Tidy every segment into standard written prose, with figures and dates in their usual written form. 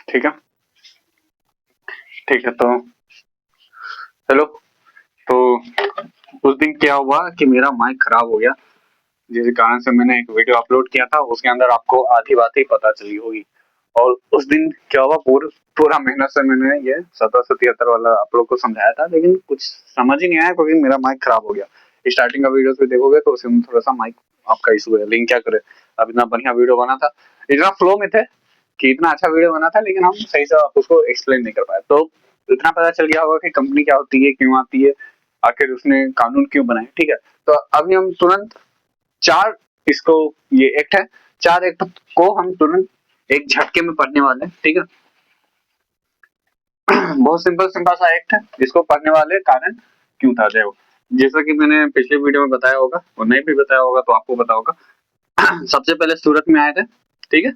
ठीक है, ठीक है। तो हेलो। तो उस दिन क्या हुआ कि मेरा माइक खराब हो गया, जिस कारण से मैंने एक वीडियो अपलोड किया था, उसके अंदर आपको आधी बात ही पता चली होगी। और उस दिन क्या हुआ, पूरा मेहनत से मैंने ये 1773 वाला आप लोग को समझाया था, लेकिन कुछ समझ ही नहीं आया क्योंकि मेरा माइक खराब हो गया। स्टार्टिंग का वीडियो भी देखोगे तो उसमें थोड़ा सा माइक आपका इशू है, लेकिन क्या करे, अब इतना बढ़िया वीडियो बना था, इतना फ्लो में थे कि इतना अच्छा वीडियो बना था, लेकिन हम सही से उसको एक्सप्लेन नहीं कर पाए। तो इतना पता चल गया होगा कि कंपनी क्या होती है, क्यों आती है, आखिर उसने कानून क्यों बनाए। ठीक है, तो अभी हम तुरंत चार इसको, ये एक्ट है, चार एक्ट को हम तुरंत एक झटके में पढ़ने वाले हैं। ठीक है, बहुत सिंपल सिंपल सा एक्ट है, इसको पढ़ने वाले कारण क्यों था। देखो, जैसा कि मैंने पिछले वीडियो में बताया होगा और नहीं भी बताया होगा तो आपको बताया होगा। सबसे पहले सूरत में आए थे। ठीक है,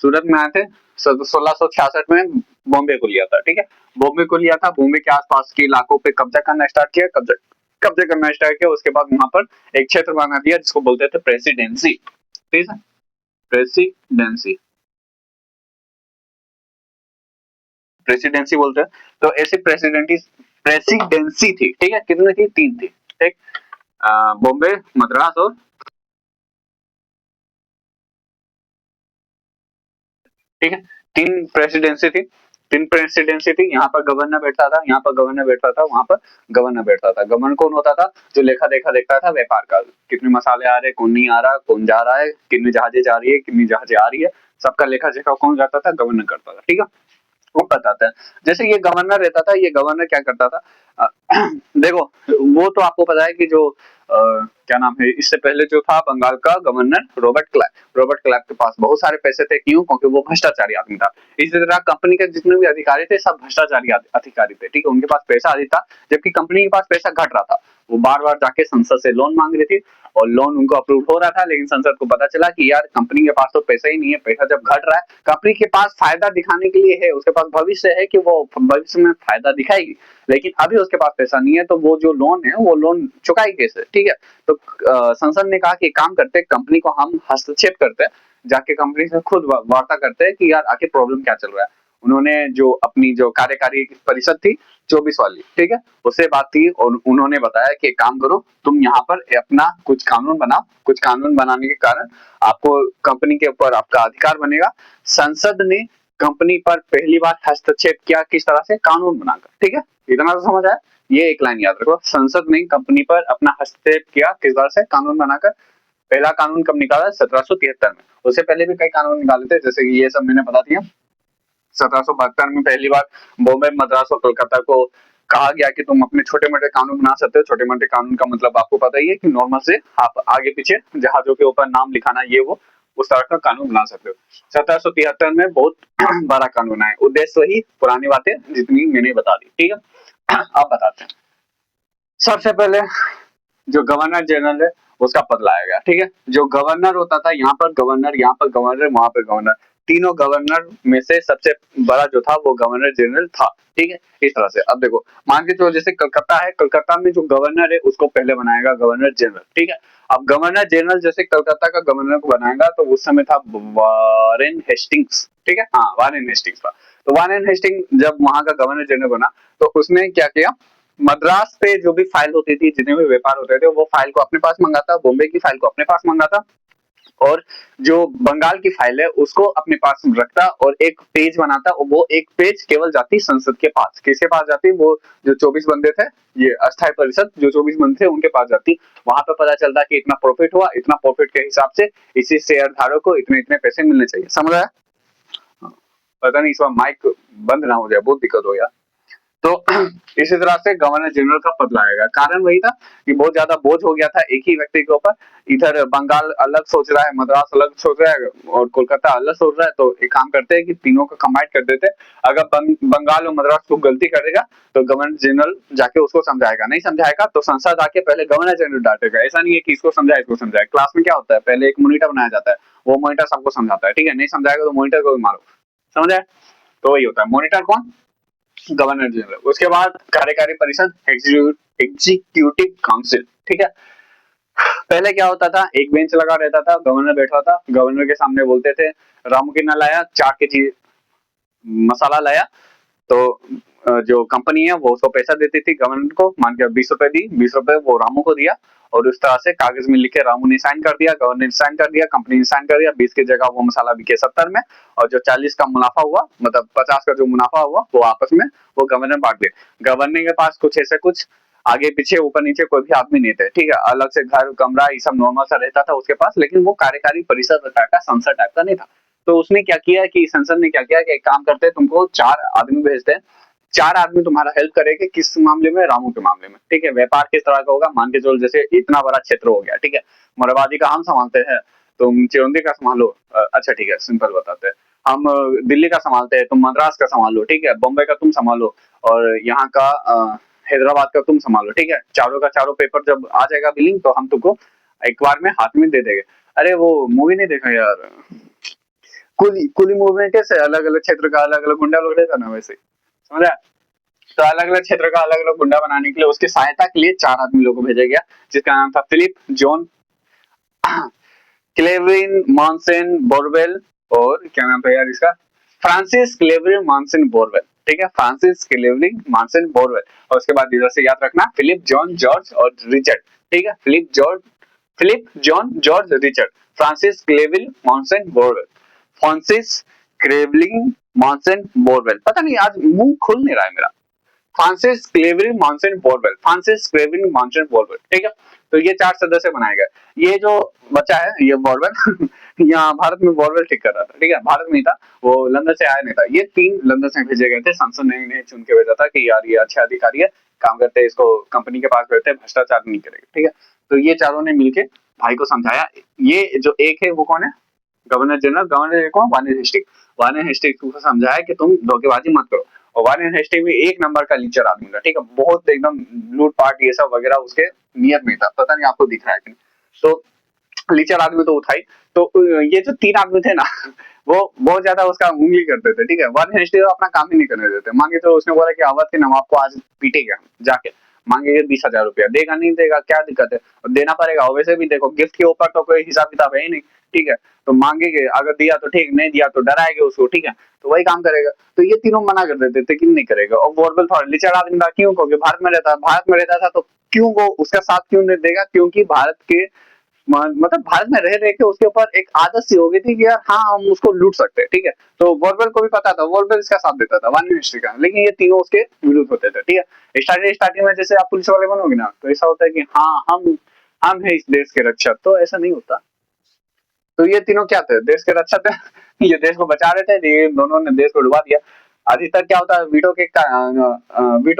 सूरत में आए थे 1666 में, बॉम्बे को लिया था। ठीक है, बॉम्बे को लिया था, बॉम्बे के आसपास के इलाकों पे कब्जा करना स्टार्ट किया, कब्जा कब्जा करना स्टार्ट किया। उसके बाद वहां पर एक क्षेत्र बना दिया जिसको बोलते थे प्रेसिडेंसी। ठीक है, प्रेसिडेंसी, प्रेसिडेंसी बोलते हैं। तो ऐसी प्रेसिडेंसी थी। ठीक है, कितनी थी? तीन थी। ठीक, बॉम्बे, मद्रास और, ठीक है, तीन प्रेसिडेंसी थी। तीन प्रेसिडेंसी थी, यहाँ पर गवर्नर बैठता था, यहाँ पर गवर्नर बैठता था, वहां पर गवर्नर बैठता था। गवर्नर कौन होता था? जो लेखा देखा देखता था व्यापार का, कितने मसाले आ रहे, कौन नहीं आ रहा, कौन जा रहा है, कितनी जहाजें जा रही है, कितनी जहाजें आ रही है, सबका लेखा जोखा कौन करता था? गवर्नर करता था। ठीक है, वो बताता है। जैसे ये गवर्नर रहता था, ये गवर्नर क्या करता था, अ, देखो, वो तो आपको पता है कि जो क्या नाम है, इससे पहले जो था बंगाल का governor Robert Clive, Robert Clive के पास बहुत सारे पैसे थे। क्यों? क्योंकि वो भ्रष्टाचारी आदमी था। इसी तरह कंपनी के जितने भी अधिकारी थे सब भ्रष्टाचारी अधिकारी थे। ठीक है, उनके पास पैसा अधिक था, जबकि कंपनी के पास पैसा घट रहा था। वो बार बार जाके संसद से लोन मांग रही थी और लोन उनको अप्रूव हो रहा था, लेकिन संसद को पता चला कि यार कंपनी के पास तो पैसा ही नहीं है, पैसा जब घट रहा है, कंपनी के पास फायदा दिखाने के लिए है, उसके पास भविष्य है कि वो भविष्य में फायदा दिखाएगी, लेकिन अभी उसके पास पैसा नहीं है, तो वो जो लोन है वो लोन चुकाई कैसे? ठीक है, तो संसद ने कहा कि काम करते, कंपनी को हम हस्तक्षेप करते हैं, जाके कंपनी से खुद वार्ता करते हैं कि यार आखिर प्रॉब्लम क्या चल रहा है। उन्होंने जो अपनी जो कार्यकारी परिषद थी 24 वाली, ठीक है, उससे बात की और उन्होंने बताया कि एक काम करो, तुम यहाँ पर अपना कुछ कानून बनाओ, कुछ कानून बनाने के कारण आपको कंपनी के ऊपर आपका अधिकार बनेगा। संसद ने कंपनी पर पहली बार हस्तक्षेप किया, किस तरह से? कानून बनाकर। ठीक है, इतना तो समझ आया। ये एक लाइन याद रखो, संसद ने कंपनी पर अपना हस्तक्षेप किया, किस तरह से? कानून बनाकर। पहला कानून कब निकाला? 1773 में। उससे पहले भी कई कानून निकाले थे, जैसे कि ये सब मैंने बता दिया। 1772 में पहली बार बॉम्बे, मद्रास और कोलकाता को कहा गया कि तुम अपने छोटे मोटे कानून बना सकते हो। छोटे मोटे कानून का मतलब आपको पता ही है कि नॉर्मल से आप आगे पीछे जहाजों के ऊपर नाम लिखाना, ये वो, उस तरह का कानून बना सकते हो। 1773 में बहुत बड़ा कानून है, उद्देश्य वही, पुरानी बातें जितनी मैंने बता दी। ठीक है, आप बताते हैं। सबसे पहले जो गवर्नर जनरल है उसका पद लाया गया। ठीक है, जो गवर्नर होता था, यहाँ पर गवर्नर, यहाँ पर गवर्नर, वहां पर गवर्नर, तीनों गवर्नर में से सबसे बड़ा जो था वो गवर्नर जनरल था। ठीक है, इस तरह से। अब देखो, मान के चलो जैसे कलकत्ता है, कलकत्ता में जो गवर्नर है उसको पहले बनाएगा गवर्नर जनरल। ठीक है, अब गवर्नर जनरल जैसे कलकत्ता का गवर्नर को बनाएगा, तो उस समय था वारेन हेस्टिंग्स। ठीक है, हाँ, वारेन हेस्टिंग्स था। तो वारेन हेस्टिंग जब वहां का गवर्नर जनरल बना, तो उसने क्या किया, मद्रास पे जो भी फाइल होती थी, जितने भी व्यापार होते थे, वो फाइल को अपने पास मंगाता, बॉम्बे की फाइल को अपने पास मंगाता, और जो बंगाल की फाइल है उसको अपने पास रखता और एक पेज बनाता, और वो एक पेज केवल जाती संसद के पास। किसके पास जाती? वो जो 24 बंदे थे, ये अस्थायी परिषद, जो 24 बंदे थे उनके पास जाती। वहां पे पता चलता कि इतना प्रॉफिट हुआ, इतना प्रॉफिट के हिसाब से इसी शेयर धारक को इतने इतने पैसे मिलने चाहिए। समझ आया? पता नहीं इस बार माइक बंद ना हो जाए, बहुत दिक्कत हो गया। तो इसी तरह से गवर्नर जनरल का पद लाया गया। कारण वही था कि बहुत ज्यादा बोझ हो गया था एक ही व्यक्ति के ऊपर। इधर बंगाल अलग सोच रहा है, मद्रास अलग सोच रहा है और कोलकाता अलग सोच रहा है, तो एक काम करते हैं कि तीनों को कंबाइन कर देते हैं। अगर बंगाल और मद्रास को गलती करेगा तो गवर्नर जनरल जाके उसको समझाएगा, नहीं समझाएगा तो संसद आके पहले गवर्नर जनरल डांटेगा। ऐसा नहीं है कि इसको समझाए इसको समझाए। क्लास में क्या होता है, पहले एक मॉनिटर बनाया जाता है, वो मॉनिटर सबको समझाता है। ठीक है, नहीं समझाएगा तो मॉनिटर को भी मारो। समझ आए? तो वही होता है, मॉनिटर कौन? Governor general. उसके बाद कार्यकारी परिषद, एग्जीक्यूटिव काउंसिल। ठीक है, पहले क्या होता था, एक बेंच लगा रहता था, गवर्नर बैठा था, गवर्नर के सामने बोलते थे रामू कितना लाया, 4 केजी मसाला लाया तो जो कंपनी है वो उसको पैसा देती थी गवर्नमेंट को, मान के 20 रुपए दी, 20 रुपए वो रामू को दिया और उस तरह से कागज में लिख के रामू ने साइन कर दिया, गवर्नर ने साइन कर दिया, कंपनी ने साइन कर दिया, 20 की जगह वो मसाला बिके 70 में और जो 40 का मुनाफा हुआ, मतलब 50 का जो मुनाफा हुआ वो आपस में वो गवर्नर बांट दिए। गवर्नर के पास कुछ ऐसे कुछ आगे पीछे ऊपर नीचे कोई भी आदमी नहीं थे, ठीक है, अलग से घर कमरा ये सब नॉर्मल सा रहता था उसके पास, लेकिन वो कार्यकारी परिषद टाइप का, संसद टाइप का नहीं था। तो उसने क्या किया कि संसद ने क्या किया कि एक काम करते हैं, तुमको 4 आदमी भेजते हैं, 4 आदमी तुम्हारा हेल्प करेंगे किस मामले में, रामू के मामले में, ठीक है। व्यापार किस तरह का होगा, मान के चलो जैसे इतना बड़ा क्षेत्र हो गया, ठीक है, मोरबादी का हम संभालते हैं, तुम चिरौंदी का संभालो, अच्छा ठीक है, सिंपल बताते हैं, हम दिल्ली का संभालते हैं, तुम मद्रास का संभालो, ठीक है, बॉम्बे का तुम संभालो और यहाँ का हैदराबाद का तुम संभालो, ठीक है। चारों का चारों पेपर जब आ जाएगा बिलिंग तो हम तुमको एक बार में हाथ में दे देंगे। अरे वो मूवी नहीं देखा यार, कुली कुली मूवी में कैसे अलग अलग क्षेत्र का अलग अलग गुंडा लोग रहता ना, वैसे समझा। तो अलग अलग क्षेत्र का अलग अलग गुंडा बनाने के लिए उसकी सहायता के लिए 4 आदमी लोगों को भेजा गया, जिसका नाम था फिलिप जॉन क्लेवरिन मॉन्सन बोरवेल, और क्या नाम था यार इसका, फ्रांसिस क्लेवरिन मॉन्सन बोरवेल, ठीक है, फ्रांसिस क्लेवरिन मॉन्सन बोरवेल। और उसके बाद इधर से याद रखना फिलिप जॉन जॉर्ज और रिचर्ड, ठीक है, Philip John George Richard, Francis Clavering Monson Barwell, Francis Clavering Monson Barwell, पता नहीं आज मुंह खुल नहीं रहा है मेरा, Francis Clavering Monson Barwell, Francis Clavering Monson Barwell, ठीक है। तो ये 4 सदस्य बनाए गए। ये जो बचा है ये बोरवेल यहाँ भारत में बोरवेल ठीक कर रहा था, ठीक है, भारत में ही था, वो लंदन से आया नहीं था। ये 3 लंदन से भेजे गए थे, संसद ने इन्हें चुन के भेजा था कि यार ये अच्छे अधिकारी है, काम करते हैं, इसको कंपनी के पास भेजते हैं, भ्रष्टाचार नहीं करेगा, ठीक है। तो ये चारों ने मिलके भाई को समझाया। ये जो एक है वो कौन है, गवर्नर जनरल, गवर्नर जनरल कौन, वार्नेन हेस्टिंग, वार्नेन हेस्टिंग को समझाया कि तुम धोखेबाजी मत करो। और वार्नेन हेस्टिंग भी एक नंबर का लीचर आदमी था, ठीक है, बहुत एकदम लूटपाट ये सब वगैरह उसके नियत में था, पता नहीं आपको दिख रहा है कि नहीं। तो लीचर आदमी तो उठाई। तो ये जो 3 आदमी थे ना वो बहुत ज्यादा उसका उंगली करते थे, ठीक है, वार्नेन हेस्टिंग अपना काम ही नहीं करने देते। मान के तो उसने बोला कि अवध के नवाब को आज पीटेगा जाके, मांगेंगे 20,000 रुपया, देगा नहीं देगा क्या दिक्कत है, देना पड़ेगा। और वैसे भी देखो गिफ्ट के ऊपर तो कोई हिसाब किताब है ही नहीं, ठीक है, तो मांगेंगे, अगर दिया तो ठीक, नहीं दिया तो डराएंगे उसको, ठीक है, तो वही काम करेगा। तो ये तीनों मना कर देते थे कि नहीं करेगा। और वॉरवेल थोड़ा लिचड़ आदमी था, क्यों, क्योंकि भारत में रहता था, तो क्यों वो उसका साथ क्यों नहीं देगा, क्योंकि भारत के मतलब भारत में रह रहे के उसके ऊपर एक आदत सी हो गई थी कि यार हाँ हम उसको लूट सकते हैं, ठीक है। तो वॉरवेल को भी पता था, वॉरवेल इसका साथ देता था वार्नेन हेस्टिंग का, लेकिन ये तीनों उसके विरुद्ध होते थे, ठीक है। स्टार्टिंग में जैसे आप पुलिस वाले बनोगे ना तो ऐसा होता है कि हाँ हम है इस देश के रक्षक, तो ऐसा नहीं होता। तो ये तीनों क्या थे, देश के रक्षक थे ये देश को बचा रहे थे, ये दोनों ने देश को डुबा दिया। अधिकतर क्या होता है, वीटो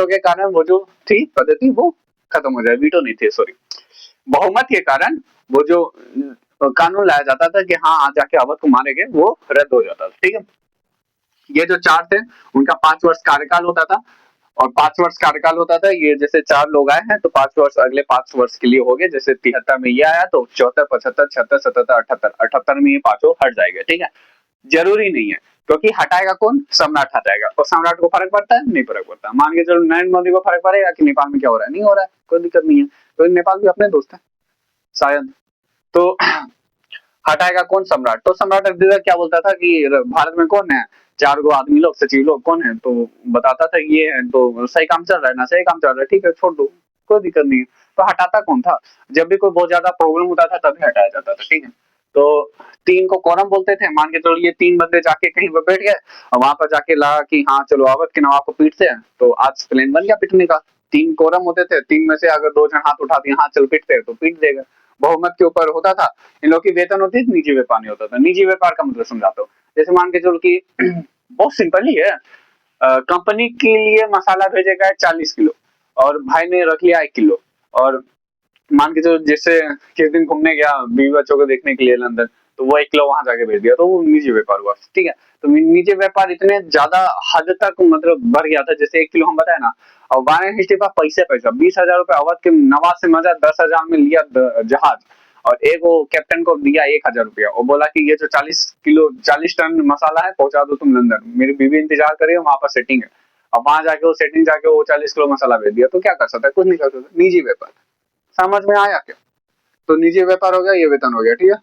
के कारण वो जो थी पद्धति वो खत्म हो जाए, वीटो नहीं थे सॉरी, बहुमत के कारण वो जो कानून लाया जाता था कि हाँ आज जाके अवध को मारेंगे, वो रद्द हो जाता था, ठीक है। ये जो 4 थे उनका 5 वर्ष कार्यकाल होता था, और 5 वर्ष कार्यकाल होता था। ये जैसे 4 लोग आए हैं तो 5 वर्ष अगले 5 वर्ष के लिए हो गए, जैसे 73 में ये आया तो 74, 75, 76, 77, 78, 78 में ये पांचों हट जाएंगे, ठीक है। जरूरी नहीं है, क्योंकि हटाएगा कौन, सम्राट हटाएगा, और सम्राट को फर्क पड़ता है, नहीं फर्क पड़ता। मान के चलो नरेंद्र मोदी को फर्क पड़ेगा कि नेपाल में क्या हो रहा है, नहीं हो रहा है, कोई दिक्कत नहीं है, तो नेपाल भी अपने दोस्त है शायद। तो हटाएगा कौन, सम्राट। तो सम्राट अकबर क्या बोलता था कि भारत में कौन है, 4 गो आदमी लोग, सचिव लोग कौन है, तो बताता था ये है, तो सही काम चल रहा है ना, सही काम चल रहा है, ठीक है छोड़ दो, कोई दिक्कत नहीं है। तो हटाता कौन था, जब भी कोई बहुत ज्यादा प्रॉब्लम होता था तभी हटाया जाता था, ठीक है। तो 3 को कोरम बोलते थे। मान के चलो ये 3 बंदे जाके कहीं पर बैठ गए और वहां पर जाके लगा कि हाँ चलो अवध के नवाब को पीटते हैं, तो आज प्लान बन गया पीटने का। 3 कोरम होते थे, 3 में से अगर 2 जन हाथ उठा दिए हाँ चल पीटते हैं तो पीट देगा। बहुमत के ऊपर होता था। इन लोग की वेतन होती थी, निजी व्यापार नहीं होता था। निजी व्यापार का मतलब समझाता हूँ, जैसे मान के चलो कि बहुत सिंपल ही है, कंपनी के लिए मसाला भेजेगा 40 किलो और भाई ने रख लिया 1 किलो, और मान के चलो जैसे किस दिन घूमने गया बीवी बच्चों को देखने के लिए लंदन, तो वो 1 किलो वहां जाके भेज दिया, तो वो निजी व्यापार हुआ, ठीक है। तो निजी व्यापार इतने ज्यादा हद तक मतलब बढ़ गया था, जैसे 1 किलो हम बताए ना, और वारेन हिस्ट्री पर पैसे पैसा 20,000 रुपए अवध के नवाब से मजा 10,000 में लिया जहाज, और एक वो कैप्टन को दिया 1,000 रुपया और बोला कि ये जो 40 किलो 40 टन मसाला है पहुंचा दो तुम लंदन, मेरी बीवी इंतजार कर रही है वहां पर सेटिंग है। अब वहां जाके वो सेटिंग जाके वो 40 किलो मसाला भेज दिया, तो क्या कर सकता है, कुछ नहीं कर सकता, निजी व्यापार। समझ में आया क्या। तो निजी व्यापार हो गया, ये वेतन हो गया, ठीक है।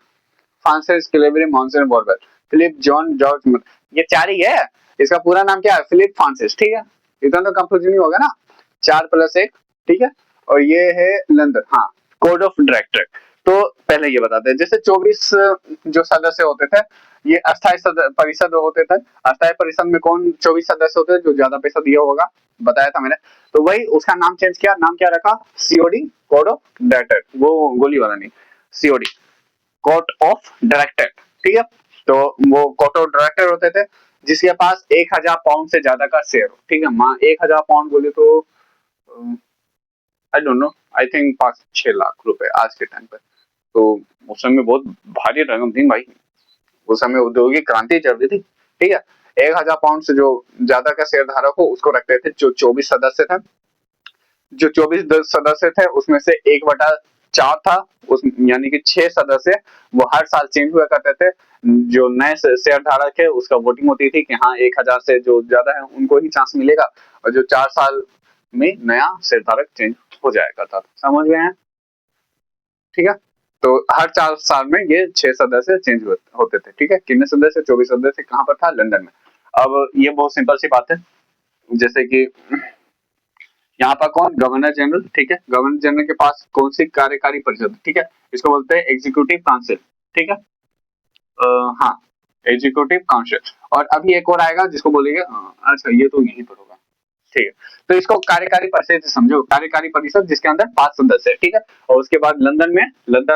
Francis Clavering Monson Barwell, Philip John George, ये 4 ही है। इसका पूरा नाम क्या है, फिलिप फ्रांसिस, ठीक है, इतना तो कंफ्यूजन नहीं होगा ना, 4+1, ठीक है, और ये है लंदन, हाँ, कोड ऑफ डायरेक्टर। तो पहले ये बताते हैं, जैसे 24 जो सदस्य होते थे, ये अस्थायी परिषद होते थे। अस्थायी परिषद में कौन 24 सदस्य होते हैं, जो ज्यादा पैसा दिया होगा, बताया था मैंने। तो वही उसका नाम चेंज किया, नाम क्या रखा, सीओडी, कोड ऑफ डायरेक्टर, वो गोली वाला नहीं, सीओडी, कोर्ट ऑफ डायरेक्टर, ठीक है। तो वो कोर्ट ऑफ डायरेक्टर होते थे जिसके पास 1000 पाउंड से ज्यादा का शेयर हो, ठीक है। 1000 पाउंड बोले तो I don't know, I think 5-6 lakh रुपए आज के टाइम पे। तो उस समय बहुत भारी रकम थी भाई, उस समय औद्योगिक क्रांति चल रही थी, ठीक है। 1000 पाउंड से जो ज्यादा का शेयर धारक हो उसको रखते थे। जो 24 सदस्य थे, जो 24 सदस्य थे उसमें से 1/4 था, उस यानी कि 6 सदस्य वो हर साल चेंज हुआ करते थे। जो नए शेयर धारक है उसका वोटिंग होती थी कि हाँ 1000 से जो ज्यादा है उनको ही चांस मिलेगा, और जो 4 साल में नया शेयर धारक चेंज हो जाया करता था। समझ गए हैं, ठीक है। तो हर 4 साल में ये 6 सदस्य चेंज होते थे, ठीक है। कितने सदस्य, 24 सदस्य, कहाँ पर था, लंदन में। अब ये बहुत सिंपल सी बात है, जैसे कि यहाँ पर कौन, गवर्नर जनरल, ठीक है। गवर्नर जनरल के पास कौन सी कार्यकारी परिषद, ठीक है, इसको बोलते हैं एग्जीक्यूटिव काउंसिल, ठीक है। हाँ, एग्जीक्यूटिव काउंसिल। और अभी एक और आएगा जिसको बोलेंगे, अच्छा ये तो यहीं पर होगा, ठीक है। तो इसको कार्यकारी परिषद समझो, कार्यकारी परिषद जिसके अंदर 5 सदस्य है, ठीक है। और उसके बाद लंदन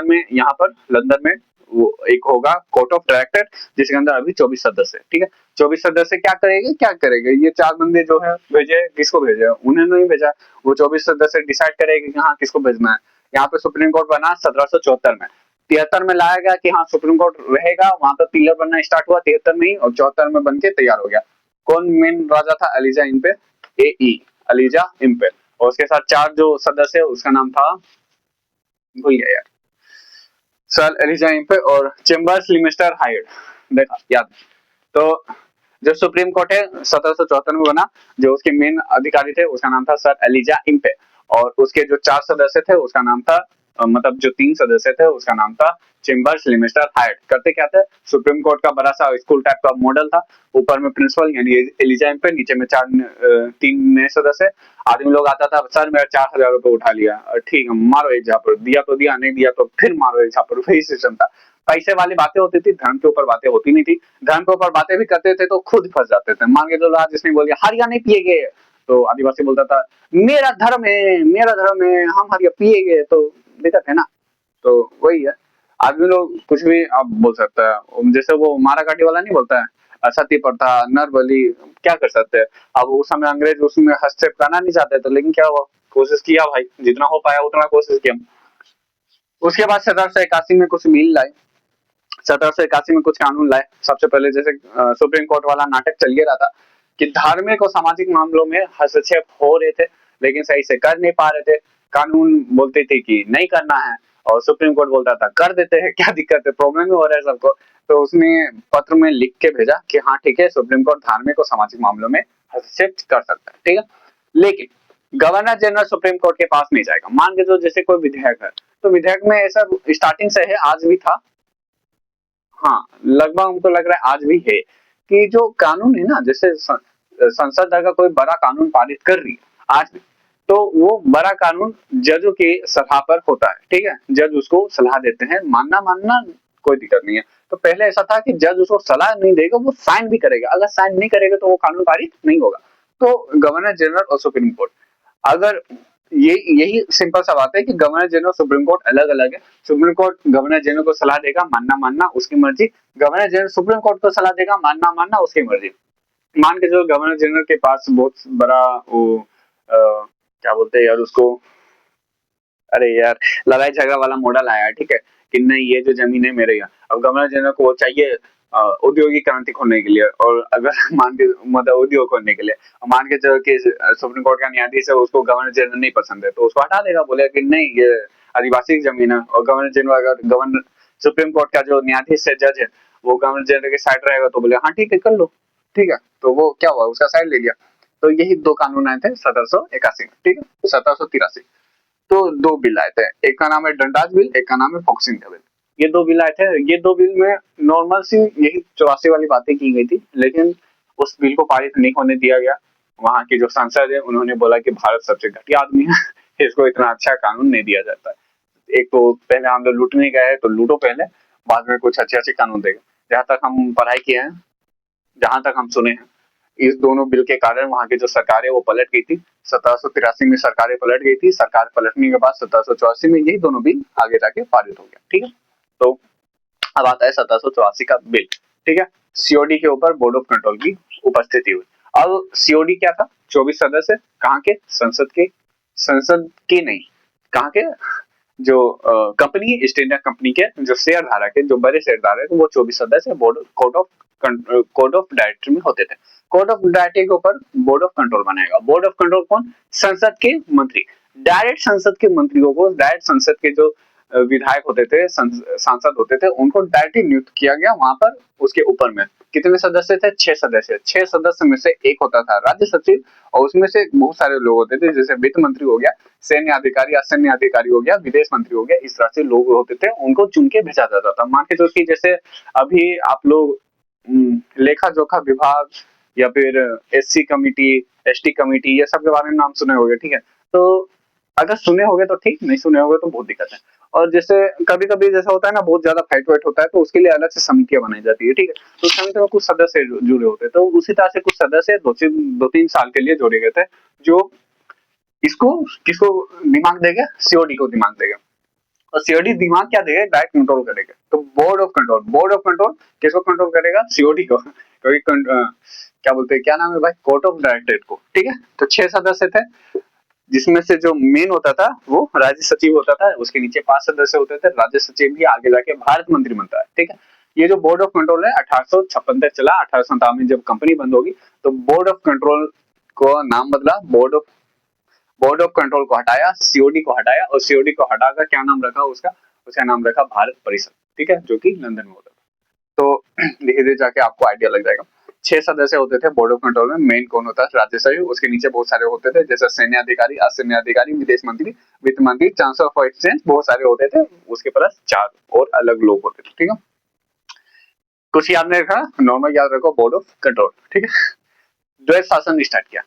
में यहाँ पर लंदन में वो एक होगा कोर्ट ऑफ डायरेक्टर जिसके अंदर अभी 24 सदस्य है, ठीक है। 24 सदस्य क्या करेंगे, ये 4 बंदे जो है भेजे, किसको भेजे, उन्हें नहीं भेजा, वो 24 सदस्य डिसाइड करेंगे कि हाँ किसको भेजना है। यहाँ पे सुप्रीम कोर्ट बना 1774 में, 73 में लाया गया कि हाँ सुप्रीम कोर्ट रहेगा, वहां पर पिलर बनना स्टार्ट हुआ 73 में ही, और 74 में बन के तैयार हो गया। कौन मेन राजा था, एलिजा इम्पे, एलिजा इम्पे। और उसके साथ 4 जो सदस्य उसका नाम था, भूल गया यार, सर एलिजा इम्पे और चेम्बर्स लिमिस्टर हाइड, देखा याद। तो जो सुप्रीम कोर्ट है 1774 में बना, जो उसके मेन अधिकारी थे उसका नाम था सर एलिजा इम्पे, और उसके जो 4 सदस्य थे उसका नाम था, मतलब जो 3 सदस्य थे उसका नाम था चेम्बर्स लिमिस्टर हाइड। करते क्या थे, सुप्रीम कोर्ट का बड़ा सा स्कूल टाइप का मॉडल था, ऊपर में प्रिंसिपल यानी एलिजा इम्पे, नीचे में 3 नए सदस्य। आदमी लोग आता था, सर मेरा 4000 रुपए उठा लिया, ठीक है मारो एक झापड़, दिया तो दिया, नहीं दिया तो फिर मारो एक झापड़, वही सिस्टम था। पैसे वाली बातें होती थी, धर्म के ऊपर बातें होती नहीं थी। धर्म के ऊपर बातें भी करते थे तो खुद फंस जाते थे। मान के चलो आज इसने बोल दिया हरिया नहीं पिएगे, तो आदिवासी बोलता था मेरा धर्म है, मेरा धर्म है, हम हरिया पिएगे, तो दिक्कत है ना। तो वही है, आदमी लोग कुछ भी आप बोल सकता है, जैसे वो मारा काटी वाला नहीं बोलता है, सती प्रथा, नर बलि, क्या कर सकते हैं। अब उस समय अंग्रेज उसमें हस्तक्षेप करना नहीं चाहते थे, लेकिन क्या हुआ, कोशिश किया भाई, जितना हो पाया उतना कोशिश किया। उसके बाद 1781 में कुछ बिल लाए, 1781 में कुछ कानून लाए। सबसे पहले जैसे सुप्रीम कोर्ट वाला नाटक चलिए रहा था कि धार्मिक और सामाजिक मामलों में हस्तक्षेप हो रहे थे, लेकिन सही से कर नहीं पा रहे थे। कानून बोलते थे कि नहीं करना है, और सुप्रीम कोर्ट बोलता था कर देते हैं, क्या दिक्कत है, प्रॉब्लम ही हो रहा है सबको। तो उसने पत्र में लिख के भेजा कि हाँ ठीक है, सुप्रीम कोर्ट धार्मिक और सामाजिक मामलों में हस्तक्षेप कर सकता है, ठीक है। लेकिन गवर्नर जनरल सुप्रीम कोर्ट के पास नहीं जाएगा। मान के जो जैसे कोई विधेयक है, तो विधेयक में ऐसा स्टार्टिंग से है, आज भी था, हाँ लगभग हमको लग रहा है आज भी है, कि जो कानून है ना, जैसे संसद अगर कोई बड़ा कानून पारित कर रही है आज भी, तो वो बड़ा कानून जजों के सलाह पर होता है, ठीक है। जज उसको सलाह देते हैं, मानना मानना कोई दिक्कत नहीं है। तो पहले ऐसा था कि जज उसको सलाह नहीं देगा, वो साइन भी करेगा, अगर साइन नहीं करेगा तो वो कानून पारित नहीं होगा। तो गवर्नर जनरल और सुप्रीम कोर्ट, अगर ये यही सिंपल सा बात है कि गवर्नर जनरल सुप्रीम कोर्ट अलग अलग है। सुप्रीम कोर्ट गवर्नर जनरल को सलाह देगा, मानना मानना उसकी मर्जी। गवर्नर जनरल सुप्रीम कोर्ट को सलाह देगा, मानना मानना उसकी मर्जी। मान के जो गवर्नर जनरल के पास बहुत बड़ा वो क्या बोलते हैं यार उसको, अरे यार लड़ाई झगड़ा वाला मॉडल आया है, ठीक है, कि नहीं ये जो जमीन है मेरे यहाँ। अब गवर्नर जनरल को वो चाहिए औद्योगिक क्रांति खोलने के लिए, और अगर मान के मतलब उद्योग खोलने के लिए, मान के चलो कि सुप्रीम कोर्ट का न्यायाधीश है, उसको गवर्नर जनरल नहीं पसंद है, तो उसको हटा देगा, बोलेगा कि नहीं ये आदिवासी की जमीन है। और गवर्नर जनरल अगर गवर्नर सुप्रीम कोर्ट का जो न्यायाधीश है, जज है, वो गवर्नर जनरल के साइड रहेगा, तो बोले हाँ ठीक है कर लो, ठीक है। तो वो क्या हुआ, उसका साइड ले लिया। तो यही 2 कानून आए थे 1781 में, ठीक है, 1783। तो 2 बिल आए थे, एक का नाम है डंडास बिल, एक का नाम है फॉक्सिंग का बिल। ये 2 बिल आए थे। ये 2 बिल में नॉर्मल सी यही 84 वाली बातें की गई थी, लेकिन उस बिल को पारित नहीं होने दिया गया। वहाँ के जो सांसद है उन्होंने बोला कि भारत सबसे घटिया आदमी है, इसको इतना अच्छा कानून नहीं दिया जाता है। एक तो पहले हम लोग लूटने गए तो लूटो पहले, बाद में कुछ अच्छे अच्छे कानून देगा। जहाँ तक हम पढ़ाई किए हैं, जहाँ तक हम सुने हैं, इस दोनों बिल के कारण वहाँ की जो सरकार है वो पलट गई थी। 1783 में सरकारें पलट गई थी। सरकार पलटने के बाद 1784 में यही दोनों बिल आगे जाके पारित हो गया। ठीक है, तो अब आता है 1784 का बिल। ठीक है, सीओडी के ऊपर बोर्ड ऑफ कंट्रोल की उपस्थिति हुई। अब सीओडी क्या था? 24 सदस्य, कहाँ के? संसद के नहीं, कहाँ के? जो कंपनी, ईस्ट इंडिया कंपनी के जो शेयर धारक है, जो बड़े शेयर धारक है, वो 24 सदस्य बोर्ड कोड ऑफ डायरेक्टर में होते थे। कोड ऑफ डायरेक्टर के ऊपर बोर्ड ऑफ कंट्रोल बनाएगा। बोर्ड ऑफ कंट्रोल कौन? संसद के मंत्री। डायरेक्ट संसद के मंत्रियों को, डायरेक्ट संसद के जो विधायक होते थे, सांसद होते थे, उनको डायरेक्टली नियुक्त किया गया वहां पर। उसके ऊपर में कितने सदस्य थे? 6 सदस्य। 6 सदस्य में से एक होता था राज्य सचिव, और उसमें से बहुत सारे लोग होते थे, जैसे वित्त मंत्री हो गया, सैन्य अधिकारी, असैन्य अधिकारी हो गया, विदेश मंत्री हो गया। इस तरह से लोग होते थे, उनको चुन के भेजा जाता था। मान के चलो कि जैसे अभी आप लोग लेखा जोखा विभाग या फिर एससी कमिटी, एसटी कमिटी, ये सब के बारे में नाम सुने होंगे। ठीक है, तो अगर सुने होंगे तो ठीक, नहीं सुने होंगे तो बहुत दिक्कत है। और जैसे कभी कभी जैसा होता है ना, बहुत ज्यादा फाइट वाइट होता है, तो उसके लिए अलग से समितियां बनाई जाती है। ठीक है, तो समिति में कुछ सदस्य जुड़े होते हैं, तो उसी तरह से कुछ सदस्य 2-3 साल के लिए जोड़े गए थे, जो इसको किसको दिमाग देगा? सीओडी को दिमाग देगा। और सीओडी दिमाग क्या देगा? डायरेक्ट कंट्रोल करेगा। तो बोर्ड ऑफ कंट्रोल किसको कंट्रोल करेगा? सीओडी को। क्योंकि क्या बोलते हैं, क्या नाम है भाई? कोर्ट ऑफ डायरेक्टरेट को। ठीक है, तो 6 सदस्य थे, जिसमें से जो मेन होता था वो राज्य सचिव होता था, उसके नीचे 5 सदस्य होते थे। राज्य सचिव भी आगे जाके भारत मंत्री बनता है। ठीक है, ये जो बोर्ड ऑफ कंट्रोल है 1856 तक चला। 1857 में जब कंपनी बंद होगी तो बोर्ड ऑफ कंट्रोल को नाम बदला, बोर्ड ऑफ कंट्रोल को हटाया, सीओडी को हटाया, और सीओडी को हटाकर क्या नाम रखा उसका? उसका नाम रखा भारत परिषद। ठीक है, जो कि लंदन में होता था। तो धीरे धीरे जाके आपको आइडिया लग जाएगा। 6 सदस्य होते थे बोर्ड ऑफ कंट्रोल में। मेन कौन होता है? राज्य सचिव। उसके नीचे बहुत सारे होते थे, जैसे सैन्य अधिकारी, असैन्य अधिकारी, विदेश मंत्री, वित्त मंत्री, चांसलर ऑफ एक्सचेंज, बहुत सारे होते थे। उसके प्लस 4 और अलग लोग होते थे। ठीक है, कुछ याद नहीं रखा, नॉर्मल याद रखो बोर्ड ऑफ कंट्रोल। ठीक है, द्वैत शासन स्टार्ट किया।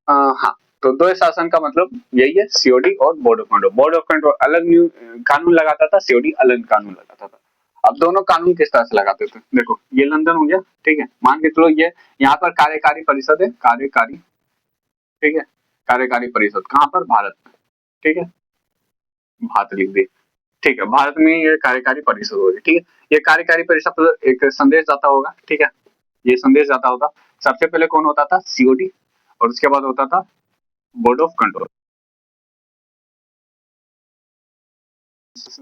हाँ, तो द्वैत शासन का मतलब यही है, सीओडी और board of control. Board of control अलग न्यू कानून लगाता था, सीओडी अलग कानून लगाता था। अब दोनों कानून किस तरह से लगाते थे? देखो, ये लंदन हो गया। ठीक है, मान के चलो ये यहाँ पर कार्यकारी परिषद है, कार्यकारी। ठीक है, कार्यकारी परिषद कहाँ पर? भारत में। ठीक है, भारत लिख दी। ठीक है, भारत में ये कार्यकारी परिषद होगी। ठीक है, ये कार्यकारी परिषद पर एक संदेश जाता होगा। ठीक है, ये संदेश जाता होगा। सबसे पहले कौन होता था? सीओडी, और उसके बाद होता था बोर्ड ऑफ कंट्रोल।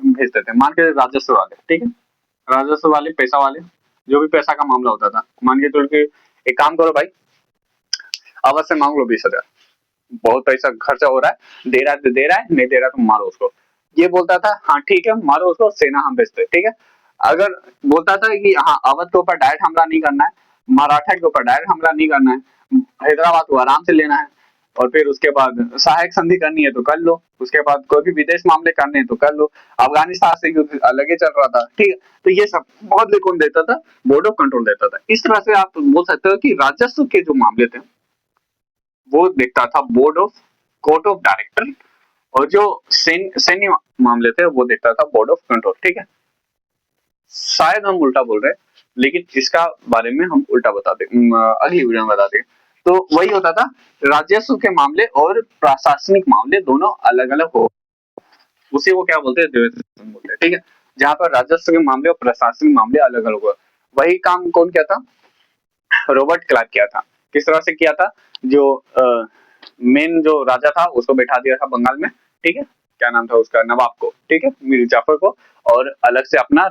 भेजते थे, मान के राजस्व वाले। ठीक है, राजस्व वाले, पैसा वाले, जो भी पैसा का मामला होता था। मान के चलो कि एक काम करो भाई, अवध से मांग लो 20,000, बहुत पैसा खर्चा हो रहा है, दे रहा है तो दे रहा है, नहीं दे रहा तो मारो उसको। ये बोलता था हाँ ठीक है मारो उसको, सेना हम भेजते। ठीक है, अगर बोलता था कि हाँ अवध के ऊपर डायरेक्ट हमला नहीं करना है, मराठा के ऊपर डायरेक्ट हमला नहीं करना है, हैदराबाद को आराम से लेना है, और फिर उसके बाद सहायक संधि करनी है तो कर लो, उसके बाद कोई भी विदेश मामले करने हैं तो कर लो। अफगानिस्तान से युद्ध अलग ही चल रहा था। ठीक है, तो ये सब बहुत कौन देता था? बोर्ड ऑफ कंट्रोल देता था। इस तरह से आप बोल सकते हो कि राजस्व के जो मामले थे वो देखता था board of court of director, और जो सैन्य मामले थे वो देखता था बोर्ड ऑफ कंट्रोल। ठीक है, शायद हम उल्टा बोल रहे हैं, लेकिन इसका बारे में हम उल्टा बताते अगली वीडियो में बताते। तो वही होता था, राजस्व के मामले और प्रशासनिक मामले दोनों अलग अलग हो, उसी को क्या बोलते हैं? द्वैत शासन बोलते हैं। ठीक है, जहाँ पर राजस्व के मामले और प्रशासनिक मामले अलग अलग हुआ। वही काम कौन किया था? रॉबर्ट क्लार्क किया था। किस तरह से किया था? जो मेन जो राजा था उसको बैठा दिया था बंगाल में। ठीक है, क्या नाम था उसका? नवाब को। ठीक है, मीर जाफर को, और अलग से अपना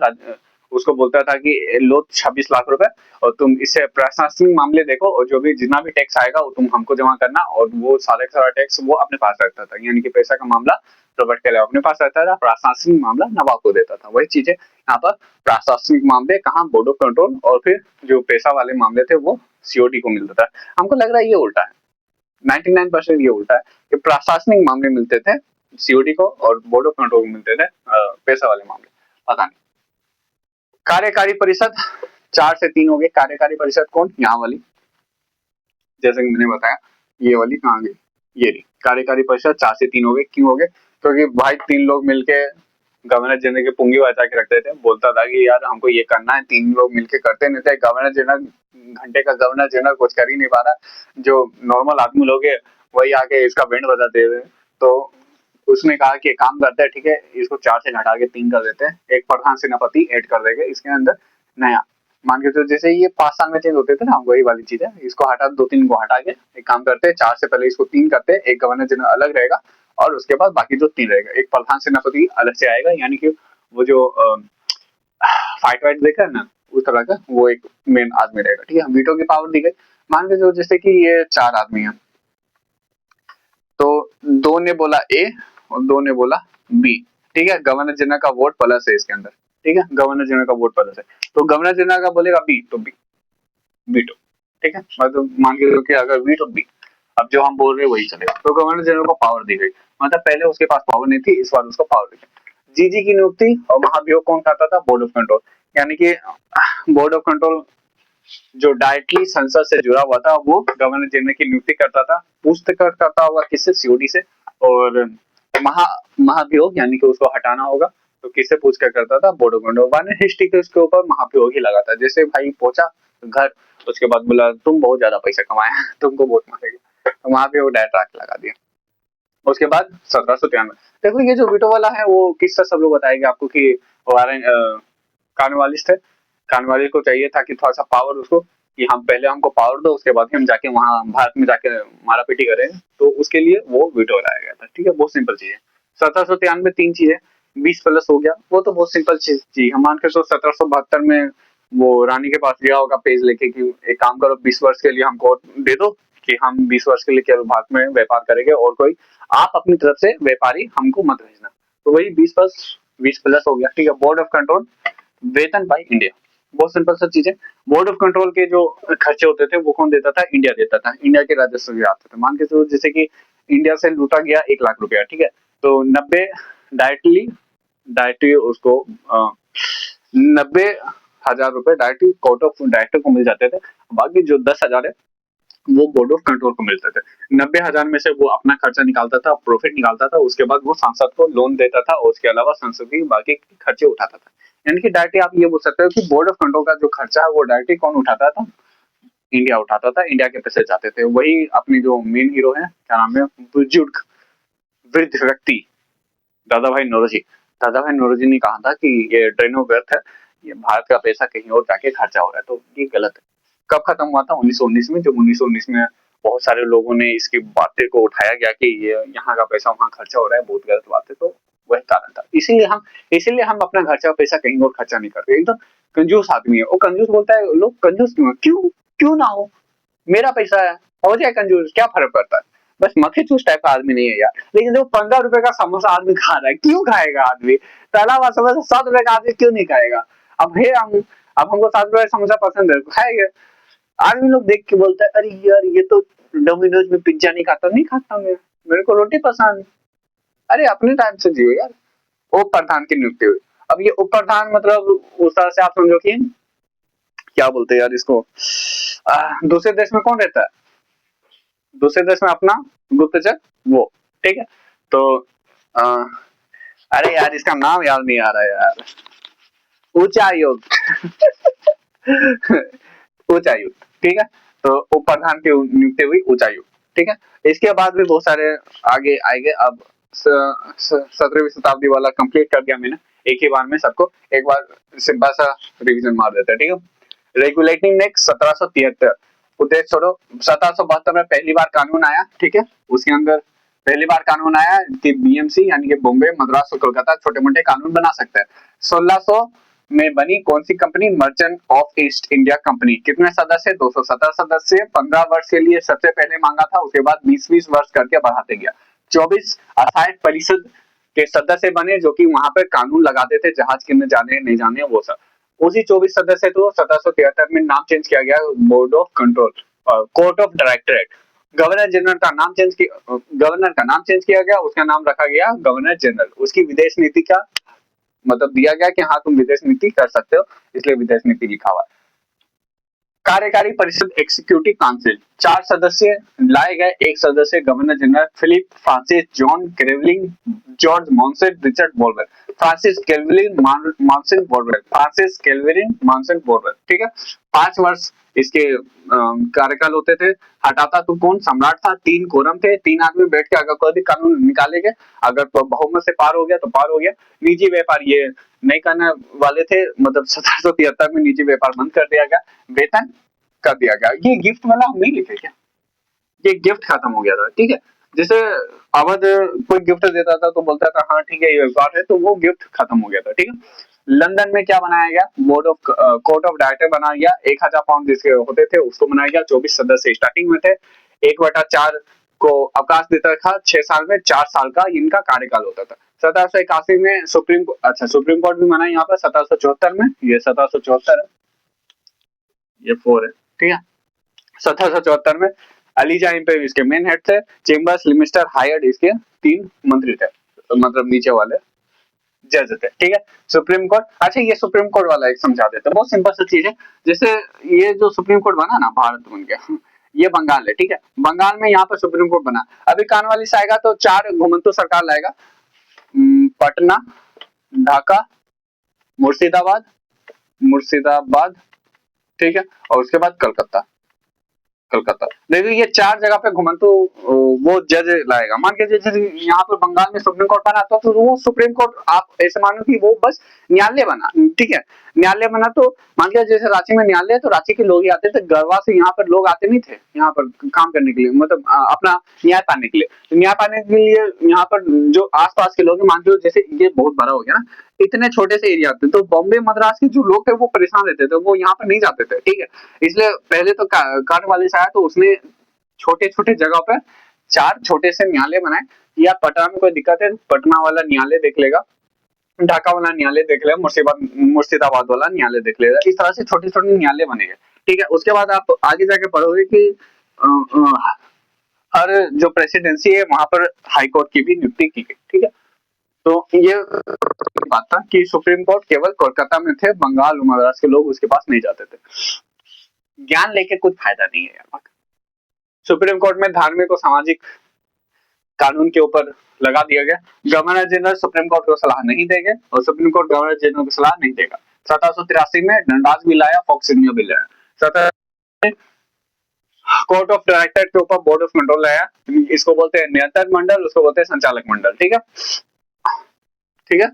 उसको बोलता था कि लो 26 लाख रुपए, और तुम इससे प्रशासनिक मामले देखो, और जो भी जितना भी टैक्स आएगा वो तुम हमको जमा करना, और वो सारा का सारा टैक्स वो अपने पास रखता था। यानी कि पैसा का मामला रॉबर्ट क्लार्क अपने पास रहता था, प्रशासनिक मामला नवाब को देता था। वही चीजें यहाँ पर प्रशासनिक मामले कहाँ? बोर्ड ऑफ कंट्रोल, और फिर जो पैसा वाले मामले थे वो सीओडी को मिलता था। हमको लग रहा है ये उल्टा है, 99% ये उल्टा है कि प्रशासनिक मामले मिलते थे सीओडी को, और बोर्ड ऑफ कंट्रोल को मिलते थे पैसा वाले मामले। पता नहीं। कार्यकारी परिषद 4 से 3 हो गए। कार्यकारी परिषद कौन? यहाँ वाली जैसे कि मैंने बताया, ये वाली कहाँ गई, ये रही कार्यकारी परिषद 4 से 3 हो गए। क्यों हो गए? क्योंकि भाई 3 लोग मिलके गवर्नर जनरल की पुंगी बचा के रखते थे, बोलता था कि यार हमको ये करना है, 3 लोग मिलके करते नहीं थे। गवर्नर जनरल घंटे का गवर्नर जनरल कुछ कर ही नहीं पा रहा, जो नॉर्मल आदमी लोग है वही आके इसका बैंड बजाते थे। तो उसने कहा कि एक काम करते हैं, ठीक है, इसको 4 से घटा के 3 कर देते हैं, एक प्रधान सेनापति ऐड कर देंगे इसके अंदर नया। मान के तो जैसे ये 5 साल में चेंज होते थे ना, वही वाली चीज है। इसको हटा 2-3 को हटा के एक काम करते हैं, 4 से पहले इसको 3 करते हैं, एक गवर्नर जनरल अलग रहेगा और उसके बाद बाकी जो 3 रहेगा, एक प्रधान सेनापति अलग से आएगा, यानी कि वो जो फाइट वाइट देखा है ना उस तरह का, वो एक मेन आदमी रहेगा, ठीक है। वीटो की पावर दी गई। मान के जो जैसे कि ये 4 आदमी हैं, तो 2 ने बोला ए और 2 ने बोला बी, ठीक है। गवर्नर जनरल का वोट प्लस है इसके अंदर, ठीक है, गवर्नर जनरल का वोट प्लस है। तो गवर्नर जनरल का बोलेगा बी तो बी, वीटो, ठीक है। मतलब मान के चलो कि अगर वीटो बी, अब जो हम बोल रहे हैं वही चलेगा। तो गवर्नर जनरल को पावर दी गई, मतलब पहले उसके पास पावर नहीं थी, इस बार उसको पावर दी गई। जीजी की नियुक्ति और महाभियोग कौन करता था? बोर्ड ऑफ कंट्रोल, यानी कि बोर्ड ऑफ कंट्रोल जो डायरेक्टली संसद से जुड़ा हुआ था, वो गवर्नर जनरल की नियुक्ति करता था। पूछताछ करता होगा किससे? सीओडी से। और महाभियोग यानी कि उसको हटाना होगा तो किससे पूछ कर करता था? Board of control. One history के उसके ऊपर महाभियोग ही लगा था। जैसे भाई पहुंचा घर, उसके बाद बोला तुम बहुत ज्यादा पैसा कमाया तुमको वोट मारेगा, तो वहां पे वो डायरेक्ट आके लगा दिया। उसके बाद 1793, देखो ये जो वीटो वाला है वो किससे सब लोग बताएंगे आपको कि वारन कार्नवालिस थे। कार्नवालिस को चाहिए था कि थोड़ा सा पावर उसको, कि हम पहले हमको पावर दो, उसके बाद हम जाके वहां भारत में जाके मारा पीटी करें। तो उसके लिए वो वीटो लाया गया था, ठीक है। बहुत सिंपल चीज है। 1793 3 चीजें, 20 प्लस हो गया, वो तो बहुत सिंपल चीज। हम मान के तो 1772 में वो रानी के पास गया होगा पेज लेके कि एक काम करो 20 वर्ष के लिए हमको दे दो, कि हम 20 वर्ष के लिए केवल भारत में व्यापार करेंगे और कोई आप अपनी तरफ से व्यापारी हमको मत भेजना। तो वही 20 प्लस हो गया, ठीक है। बोर्ड ऑफ कंट्रोल, वेतन बाय इंडिया, बहुत सिंपल सा चीज है। बोर्ड ऑफ कंट्रोल के जो खर्चे होते थे वो कौन देता था? इंडिया देता था। इंडिया के राजस्व भी आते थे। मान के चलो जैसे कि इंडिया से लूटा गया 1 लाख रुपया, ठीक है, तो 90 डायरेक्टली डायरेक्टली उसको 90,000 रुपए डायरेक्टली कोर्ट ऑफ डायरेक्टर को मिल जाते थे। बाकी जो 10,000 है वो बोर्ड ऑफ कंट्रोल को मिलते थे। 90,000 में से वो अपना खर्चा निकालता था, प्रॉफिट निकालता था, उसके बाद वो सांसद को लोन देता था और उसके अलावा संसद की बाकी खर्चे उठाता था। यानी कि डायरेक्टली आप ये बोल सकते हो कि बोर्ड ऑफ कंट्रोल का जो खर्चा है वो डायरेक्टली कौन उठाता था? इंडिया उठाता था। इंडिया के पैसे जाते थे। वही अपनी जो मेन हीरो है, क्या नाम है, बुजुर्ग वृद्ध व्यक्ति दादा भाई नौरोजी। दादा भाई नौरोजी ने कहा था कि ये ट्रेनों व्यर्थ है, ये भारत का पैसा कहीं और जाके खर्चा हो रहा है, तो ये गलत है। कब खत्म हुआ था? 1919 में, जब 1919 में बहुत सारे लोगों ने इसकी बातें को उठाया गया कि ये यहाँ का पैसा वहाँ खर्चा हो रहा है, बहुत गलत बात है। तो वही कारण था। इसीलिए हम अपना खर्चा पैसा कहीं और खर्चा नहीं करते। एकदम कंजूस आदमी है वो। कंजूस बोलता है, लोग कंजूस क्यों है? क्यों ना हो, मेरा पैसा है, हो जाए कंजूस, क्या फर्क पड़ता है? बस मक्खी टाइप का आदमी नहीं है यार। लेकिन जो 15 रुपए का समोसा आदमी खा रहा है, क्यों खाएगा आदमी? तला हुआ समोसा 7 रुपए का आदमी क्यों नहीं खाएगा? अब हमको 7 रुपए का समोसा पसंद है, खाएंगे। आदमी लोग देख के बोलता है अरे यार ये तो डोमिनोज में पिज्जा नहीं खाता। नहीं खाता मैं, मेरे को रोटी पसंद। अरे अपने टाइम से जियो यार। उप प्रधान की नियुक्ति हुई। अब ये उप प्रधान मतलब उस तरह से आप समझो कि क्या बोलते हैं यार इसको, दूसरे देश में कौन रहता है? दूसरे देश में अपना गुप्तचर, वो, ठीक है। तो आ, अरे यार इसका नाम याद नहीं आ रहा है यार। उच्चायोग उच्चायुक्त, ठीक है। तो उप प्रधान की नियुक्ति हुई उच्चायुक्त, ठीक है। इसके बाद भी बहुत सारे आगे आएंगे। अब 17वीं शताब्दी वाला कंप्लीट कर दिया मैंने एक ही बार में सबको। एक बार सिंपल सा रिवीजन मार देते हैं, ठीक है। रेगुलेटिंग एक्ट 1773, उद्देश्य छोड़ो। 1772 में पहली बार कानून आया, ठीक है। उसके अंदर पहली बार कानून आया कि बीएमसी यानी कि बॉम्बे, मद्रास और कोलकाता छोटे मोटे कानून बना सकते हैं। 1600 में बनी कौन सी company? Merchant of East India company. कितने सदस्य? 217 सदस्य। 15 वर्ष के लिए सबसे पहले मांगा था, उसके बाद 20-20 वर्ष करके बढ़ाते गया। 24 अस्थायी परिषद के सदस्य बने जो कि वहां पे कानून लगाते थे, जहाज कितने जाने नहीं जाने वो सब। उसी 24 सदस्य तो 1773 में नाम चेंज किया गया board of control, court of directorate. Governor का नाम चेंज किया गया, उसका नाम रखा गया गवर्नर जनरल। उसकी विदेश नीति का मतलब दिया गया कि हाँ तुम विदेश नीति कर सकते हो, इसलिए विदेश नीति लिखा हुआ है। कार्यकारी परिषद एग्जीक्यूटिव काउंसिल 4 सदस्य लाए गए, 1 सदस्य governor general Philip Francis John Clavering George Monson Richard Barwell. Francis Clavering Monson Barwell, Francis Clavering Monson Barwell, ठीक है। 5 वर्ष इसके कार्यकाल होते थे। हटाता तो कौन सम्राट था, 3 कोरम थे, 3 आदमी बैठ के अगर कोई भी कानून निकालेंगे, अगर बहुमत से पार हो गया तो पार हो गया। निजी व्यापार ये नहीं करने वाले थे, मतलब 1773 में निजी व्यापार बंद कर दिया गया, वेतन कर दिया गया। ये गिफ्ट वाला हम नहीं लिखे क्या, ये गिफ्ट खत्म हो गया था, ठीक है। जैसे अवध कोई गिफ्ट देता था तो बोलता था हाँ ठीक है ये व्यापार है, तो वो गिफ्ट खत्म हो गया था, ठीक है। लंदन में क्या बनाया गया, board of court of director बनाया गया, 1000 पाउंड जिसके होते थे उसको बनाया गया। 24 सदस्य स्टार्टिंग में थे। 1/4 को अवकाश देता था, 6 साल में 4 साल का इनका कार्यकाल होता था। 1781 में सुप्रीम कोर्ट भी बना यहाँ पर 1774 में, ये 1774 है, ये 4 है, ठीक है। 1774 में एलिजा इम्पेयर इसके मेन हेड थे, चेम्बर्स लिमिस्टर हायर्ड इसके 3 मंत्री थे, मतलब नीचे वाले जज थे, ठीक है। सुप्रीम कोर्ट, अच्छा ये सुप्रीम कोर्ट वाला एक समझा देते हैं, बहुत सिंपल सा चीज है। जैसे ये जो सुप्रीम कोर्ट बना ना, भारत बन गया, ये बंगाल है, ठीक है। बंगाल में यहाँ पर सुप्रीम कोर्ट बना। अभी कानवाली आएगा तो 4 घुमंतु सरकार लाएगा, पटना, ढाका, मुर्शिदाबाद, मुर्शिदाबाद, ठीक है, और उसके बाद कलकत्ता, कलकत्ता। देखिए ये 4 जगह पे घुमंतु वो जज लाएगा। मान के जैसे यहाँ पर बंगाल में सुप्रीम कोर्ट बना तो वो सुप्रीम कोर्ट आप ऐसे मानो कि वो बस न्यायालय बना, ठीक है। न्यायालय बना तो मान लिया जैसे रांची में न्यायालय है तो रांची के लोग ही आते थे, गढ़वा से यहाँ पर लोग आते नहीं थे यहाँ पर काम करने के लिए, मतलब अपना न्याय पाने के लिए। तो न्याय पाने के लिए यहाँ पर जो आसपास के लोग, मान लो जैसे ये बहुत बड़ा हो गया ना, इतने छोटे से एरिया थे, तो बॉम्बे मद्रास के जो लोग थे वो परेशान रहते थे, वो यहाँ पर नहीं जाते थे, ठीक है। इसलिए पहले तो कानवाली से आया तो उसने छोटे छोटे जगह पर 4 छोटे से न्यायालय बनाए। या पटना में कोई दिक्कत है, पटना वाला न्यायालय देख लेगा, ढाका वाला न्यायालय देख लेगा, मुर्शिदाबाद वाला न्यायालय देख लेगा। इस तरह से छोटे छोटे न्यायालय बनेंगे, ठीक है। उसके बाद आप आगे जाके पढ़ोगे कि हर जो प्रेसिडेंसी है वहां पर हाई कोर्ट की भी नियुक्ति की गई, ठीक है। तो ये बात था कि सुप्रीम कोर्ट केवल कोलकाता में थे, बंगाल और महाराष्ट्र के लोग उसके पास नहीं जाते थे। ज्ञान लेके कुछ फायदा नहीं है यार। सुप्रीम कोर्ट में धार्मिक और सामाजिक कानून के ऊपर लगा दिया गया। गवर्नर जनरल सुप्रीम कोर्ट को सलाह नहीं देंगे और सुप्रीम कोर्ट गवर्नर जनरल को सलाह नहीं देगा। 1783 में डंडास बिल आया, फॉक्सिनियो बिल आया। 17 कोर्ट ऑफ डायरेक्टर के ऊपर बोर्ड ऑफ कंट्रोल आया, इसको बोलते हैं नियंत्रण मंडल, उसको बोलते हैं संचालक मंडल, ठीक है, ठीक है।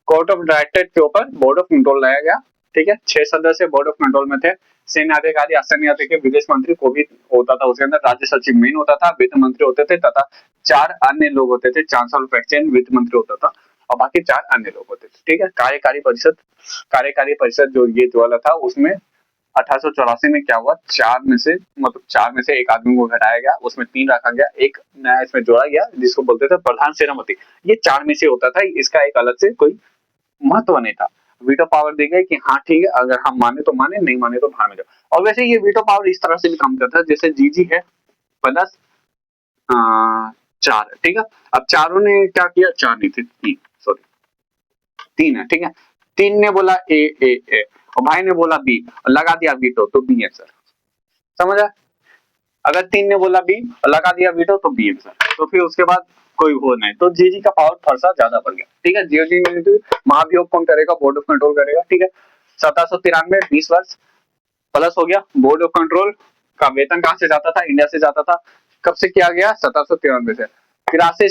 कोर्ट ऑफ डायरेक्टर के ऊपर बोर्ड ऑफ कंट्रोल लाया गया, ठीक है। 6 सदस्य बोर्ड ऑफ कंट्रोल में थे। सैन्य अधिकारी, असैन्य अधिकारी, विदेश मंत्री को भी होता था उसके अंदर, राज्य सचिव मेन होता था, वित्त मंत्री होते थे तथा 4 अन्य लोग होते थे, चांसलर ऑफ एक्सचेंज वित्त मंत्री होता था और बाकी 4 अन्य लोग होते थे, ठीक है। कार्यकारी परिषद जो ये वाला था उसमें 1884 में क्या हुआ, 4 में से एक आदमी को घटाया गया, उसमें 3 रखा गया, एक नया इसमें जोड़ा गया जिसको बोलते थे प्रधान सेनापति। ये 4 में से होता था, इसका एक अलग से कोई महत्व नहीं था। वीटो पावर दी गई कि हाँ ठीक है, अगर हम माने तो माने, नहीं माने तो बाहर में जाओ। और वैसे ये वीटो पावर इस तरह से भी काम करता है जैसे जीजी है प्लस 4 है, ठीक है। अब चारों ने क्या किया, 4 नहीं थे, 3 है, ठीक है। 3 ने बोला ए और भाई ने बोला बी, लगा दिया वीटो तो बी है सर, समझ आया। अगर 3 ने बोला बी और लगा दिया वीटो तो बी है सर, तो फिर उसके बाद कोई हो नहीं, तो जीजी का पावर थोड़ा सा ज्यादा बढ़ गया, ठीक है। जीजी महाभियोग कौन करेगा, बोर्ड ऑफ कंट्रोल करेगा, ठीक है। 1793 20 वर्ष प्लस हो गया। बोर्ड ऑफ कंट्रोल का वेतन कहां से जाता था, इंडिया से जाता था। कब से किया गया, 1793 से। 83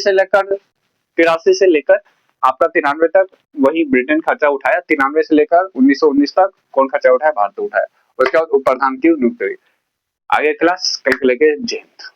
से लेकर आपका 93 तक वही ब्रिटेन खर्चा उठाया, 93 से लेकर 1919 तक कौन खर्चा उठाया, भारत उठाया। उसके बाद उप प्रधान की नियुक्ति हुई। आगे क्लास कल के लेके जय हिंद।